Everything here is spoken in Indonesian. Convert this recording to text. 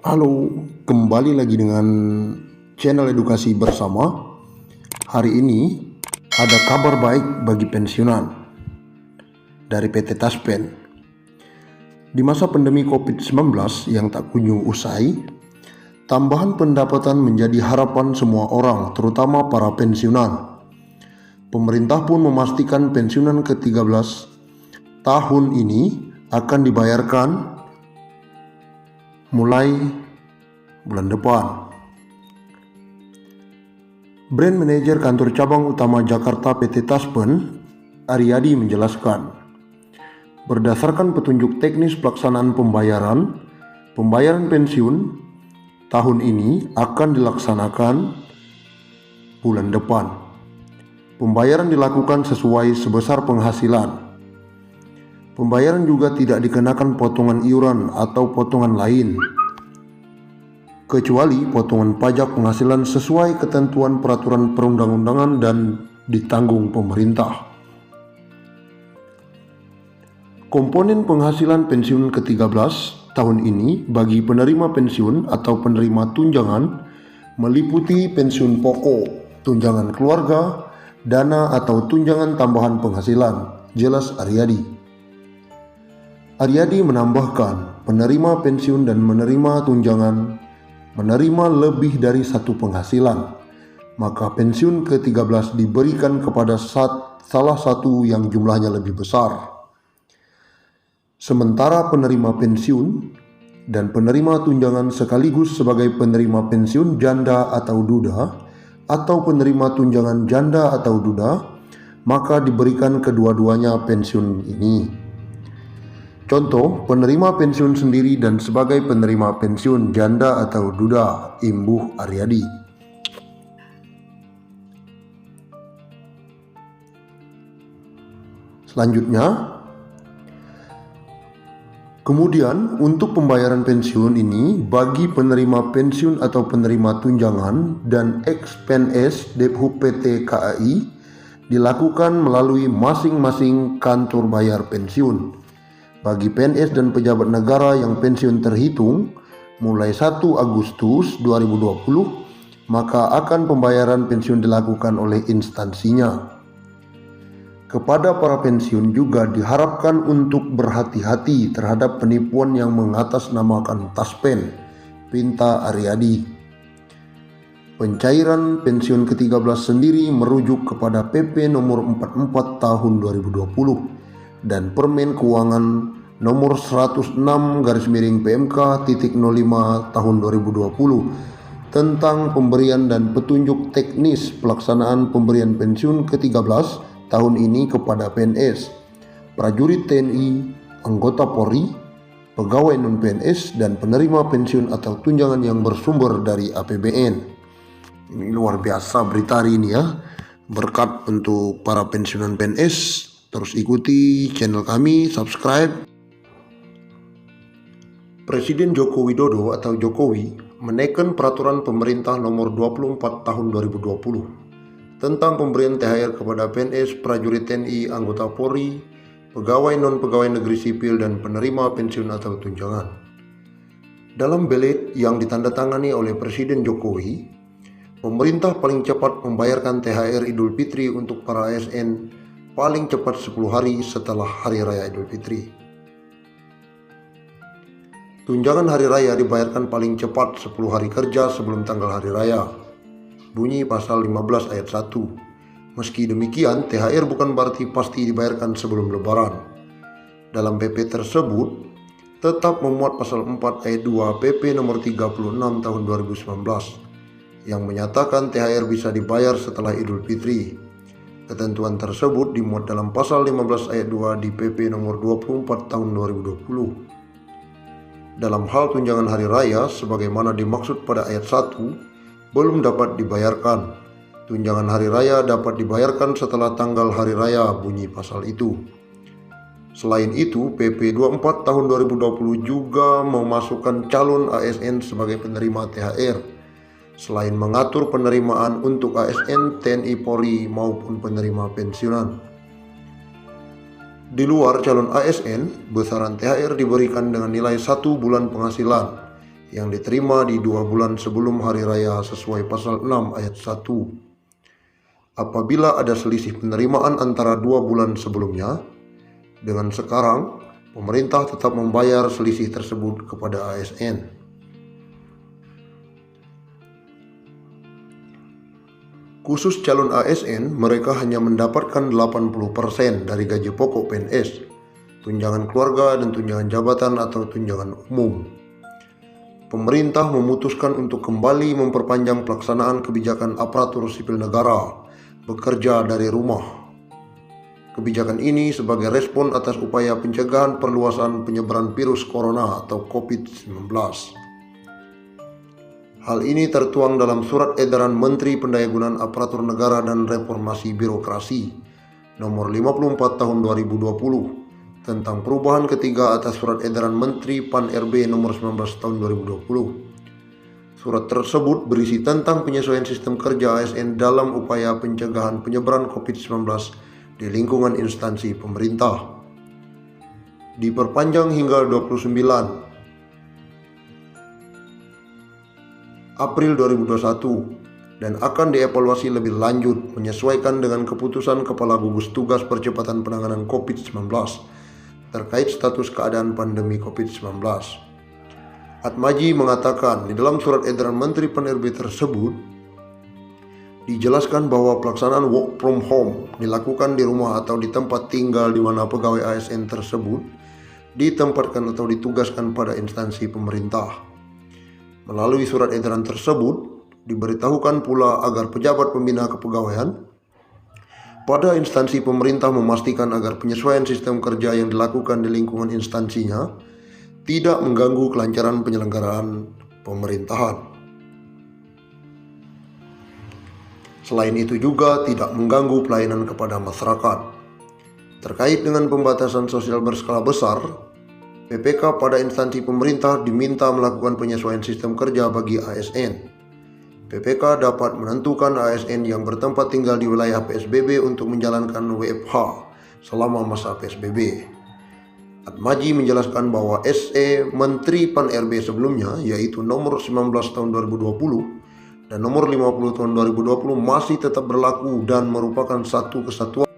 Halo, kembali lagi dengan channel edukasi bersama. Hari ini ada kabar baik bagi pensiunan dari PT Taspen. Di masa pandemi COVID-19 yang tak kunjung usai, tambahan pendapatan menjadi harapan semua orang, terutama para pensiunan. Pemerintah pun memastikan pensiunan ke-13 tahun ini akan dibayarkan mulai bulan depan. Brand Manager Kantor Cabang Utama Jakarta PT Taspen, Aryadi menjelaskan, berdasarkan petunjuk teknis pelaksanaan pembayaran pensiun tahun ini akan dilaksanakan bulan depan. Pembayaran dilakukan sesuai sebesar penghasilan. Pembayaran juga tidak dikenakan potongan iuran atau potongan lain, kecuali potongan pajak penghasilan sesuai ketentuan peraturan perundang-undangan dan ditanggung pemerintah. Komponen penghasilan pensiun ke-13 tahun ini bagi penerima pensiun atau penerima tunjangan meliputi pensiun pokok, tunjangan keluarga, dana atau tunjangan tambahan penghasilan, jelas Aryadi. Aryadi menambahkan, penerima pensiun dan menerima tunjangan menerima lebih dari satu penghasilan, maka pensiun ke-13 diberikan kepada salah satu yang jumlahnya lebih besar. Sementara penerima pensiun dan penerima tunjangan sekaligus sebagai penerima pensiun janda atau duda atau penerima tunjangan janda atau duda, maka diberikan kedua-duanya pensiun ini. Contoh, penerima pensiun sendiri dan sebagai penerima pensiun janda atau duda, Imbuh Aryadi. Selanjutnya, kemudian untuk pembayaran pensiun ini bagi penerima pensiun atau penerima tunjangan dan ex-PNS Debhub PT KAI dilakukan melalui masing-masing kantor bayar pensiun. Bagi PNS dan pejabat negara yang pensiun terhitung mulai 1 Agustus 2020, maka akan pembayaran pensiun dilakukan oleh instansinya. Kepada para pensiun juga diharapkan untuk berhati-hati terhadap penipuan yang mengatasnamakan Taspen, pinta Aryadi. Pencairan pensiun ke-13 sendiri merujuk kepada PP nomor 44 tahun 2020 dan Permen Keuangan nomor 106/PMK.05 tahun 2020 tentang pemberian dan petunjuk teknis pelaksanaan pemberian pensiun ke-13 tahun ini kepada PNS, prajurit TNI, anggota Polri, pegawai non-PNS dan penerima pensiun atau tunjangan yang bersumber dari APBN. Ini luar biasa berita hari ini ya, berkat untuk para pensiunan PNS. Terus ikuti channel kami, subscribe. Presiden Joko Widodo atau Jokowi menaikkan peraturan pemerintah nomor 24 tahun 2020 tentang pemberian THR kepada PNS, prajurit TNI, anggota Polri, pegawai non-pegawai negeri sipil dan penerima pensiun atau tunjangan. Dalam belet yang ditandatangani oleh Presiden Jokowi, pemerintah paling cepat membayarkan THR Idul Fitri untuk para ASN paling cepat 10 hari setelah Hari Raya Idul Fitri. Tunjangan Hari Raya dibayarkan paling cepat 10 hari kerja sebelum tanggal Hari Raya. Bunyi pasal 15 ayat 1. Meski demikian, THR bukan berarti pasti dibayarkan sebelum Lebaran. Dalam PP tersebut, tetap memuat pasal 4 ayat 2 PP nomor 36 tahun 2019 yang menyatakan THR bisa dibayar setelah Idul Fitri. Ketentuan tersebut dimuat dalam pasal 15 ayat 2 di PP nomor 24 tahun 2020. Dalam hal tunjangan hari raya sebagaimana dimaksud pada ayat 1 belum dapat dibayarkan. Tunjangan hari raya dapat dibayarkan setelah tanggal hari raya, bunyi pasal itu. Selain itu, PP 24 tahun 2020 juga memasukkan calon ASN sebagai penerima THR. Selain mengatur penerimaan untuk ASN, TNI Polri maupun penerima pensiunan. Di luar calon ASN, besaran THR diberikan dengan nilai 1 bulan penghasilan yang diterima di 2 bulan sebelum hari raya sesuai pasal 6 ayat 1. Apabila ada selisih penerimaan antara 2 bulan sebelumnya dengan sekarang, pemerintah tetap membayar selisih tersebut kepada ASN. Khusus calon ASN, mereka hanya mendapatkan 80% dari gaji pokok PNS, tunjangan keluarga dan tunjangan jabatan atau tunjangan umum. Pemerintah memutuskan untuk kembali memperpanjang pelaksanaan kebijakan aparatur sipil negara bekerja dari rumah. Kebijakan ini sebagai respon atas upaya pencegahan perluasan penyebaran virus corona atau COVID-19. Hal ini tertuang dalam Surat Edaran Menteri Pendayagunaan Aparatur Negara dan Reformasi Birokrasi Nomor 54 Tahun 2020 tentang perubahan ketiga atas Surat Edaran Menteri Pan-RB Nomor 19 Tahun 2020. Surat tersebut berisi tentang penyesuaian sistem kerja ASN dalam upaya pencegahan penyebaran COVID-19 di lingkungan instansi pemerintah. Diperpanjang hingga 29 April 2021 dan akan dievaluasi lebih lanjut menyesuaikan dengan keputusan Kepala Gugus Tugas Percepatan Penanganan COVID-19 terkait status keadaan pandemi COVID-19. Atmaji mengatakan di dalam Surat Edaran Menteri Pan-RB tersebut dijelaskan bahwa pelaksanaan work from home dilakukan di rumah atau di tempat tinggal di mana pegawai ASN tersebut ditempatkan atau ditugaskan pada instansi pemerintah. Melalui surat edaran tersebut diberitahukan pula agar pejabat pembina kepegawaian pada instansi pemerintah memastikan agar penyesuaian sistem kerja yang dilakukan di lingkungan instansinya tidak mengganggu kelancaran penyelenggaraan pemerintahan. Selain itu juga tidak mengganggu pelayanan kepada masyarakat. Terkait dengan pembatasan sosial berskala besar, PPK pada instansi pemerintah diminta melakukan penyesuaian sistem kerja bagi ASN. PPK dapat menentukan ASN yang bertempat tinggal di wilayah PSBB untuk menjalankan WFH selama masa PSBB. Atmaji menjelaskan bahwa SE Menteri Pan-RB sebelumnya yaitu nomor 19 tahun 2020 dan nomor 50 tahun 2020 masih tetap berlaku dan merupakan satu kesatuan